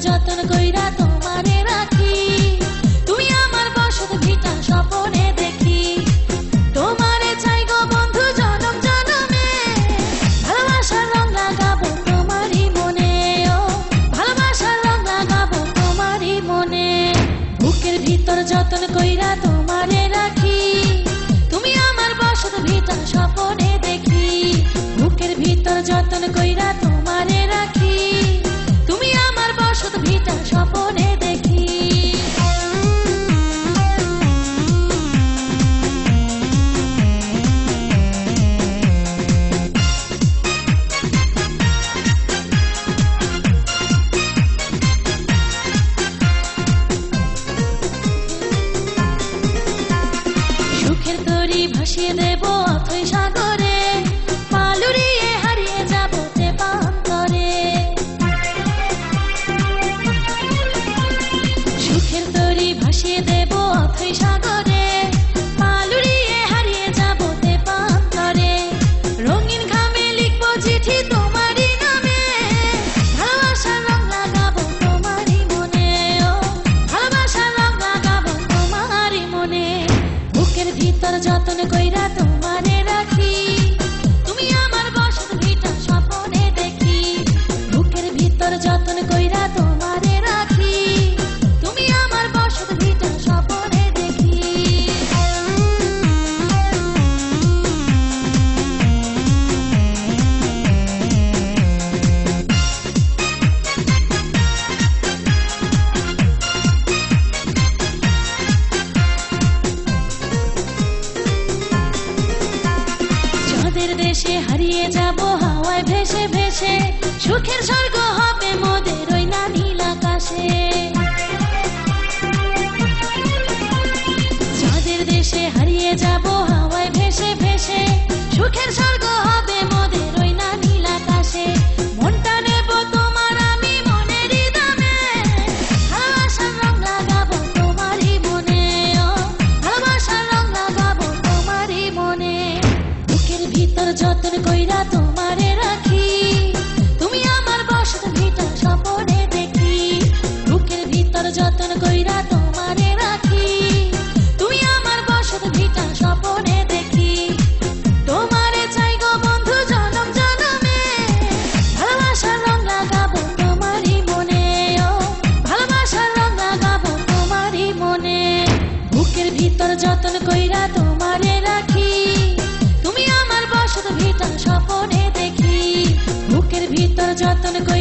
যতন কইরা তোমারে রাখি, তুমি আমার বসত ভিটা স্বপনে দেখি। তোমারে চাই গো বন্ধু জনম জনমে, ভালোবাসার রং লাগাবো তোমারই মনে, ও ভালোবাসার রং লাগাবো তোমারই মনে। বুকের ভিতর যতন কইরা তোমারে রাখি, তুমি আমার বসত ভিটা স্বপনে দেখি। বুকের ভিতর যতন কইরা তোমারে রাখি, তুমি আমার বসত ভিটা স্বপনে দেখি। সুখের তরি ভাসিয়ে দেব অথই সাগরে, পালুরিয়ে হারিয়ে যাব তেপান্তরে। সুখের তরি ভাসিয়ে দেব অথই সাগরে, পালুরিয়ে হারিয়ে যাব তেপান্তরে। রঙিন ঘামে লিখবো চিঠি তোমারই নামে, ভালোবাসার রং লাগাবো তোমারই মনে, ও ভালোবাসার রং লাগাবো তোমারই মনে। বুকের ভিতর যতন কইরা তোমারে রাখি, তুমি আমার বসত ভিটা স্বপনে দেখি। বুকের ভিতর যতন কইরা তোমারে রাখি, তুমি আমার বসত ভিটা স্বপনে দেখি। চাঁদের দেশে হারিয়ে যাব হাওয়ায় ভেসে ভেসে, সুখের স্বর্গ হবে মোদের ওই না নীল আকাশে। চাঁদের দেশে হারিয়ে যাব হাওয়ায় ভেসে ভেসে, সুখের স্বর্গ হবে মোদের ওই না নীল আকাশে। মনটা নেব তোমার আমি মনেরই দামে, ভালোবাসার রং লাগাবো তোমারই মনে, ও ভালোবাসার রং লাগাবো তোমারই মনে। বুকের ভিতর যতন কইরা তোমারে রাখি, তুমি আমার বসত ভিটা স্বপনে দেখি। বুকের ভিতর যতন কইরা তোমারে রাখি, তুমি আমার বসত ভিটা স্বপনে দেখি। তোমারে চাই গো বন্ধু জনম জনমে, ভালোবাসার রং লাগাবো তোমারই মনে, ও ভালোবাসার রং লাগাবো তোমারই মনে। বুকের ভিতর যতন কইরা তোমারে রাখি, তুমি আমার বসত ভিটা স্বপনে দেখি। বুকের ভিতর যতন কইরা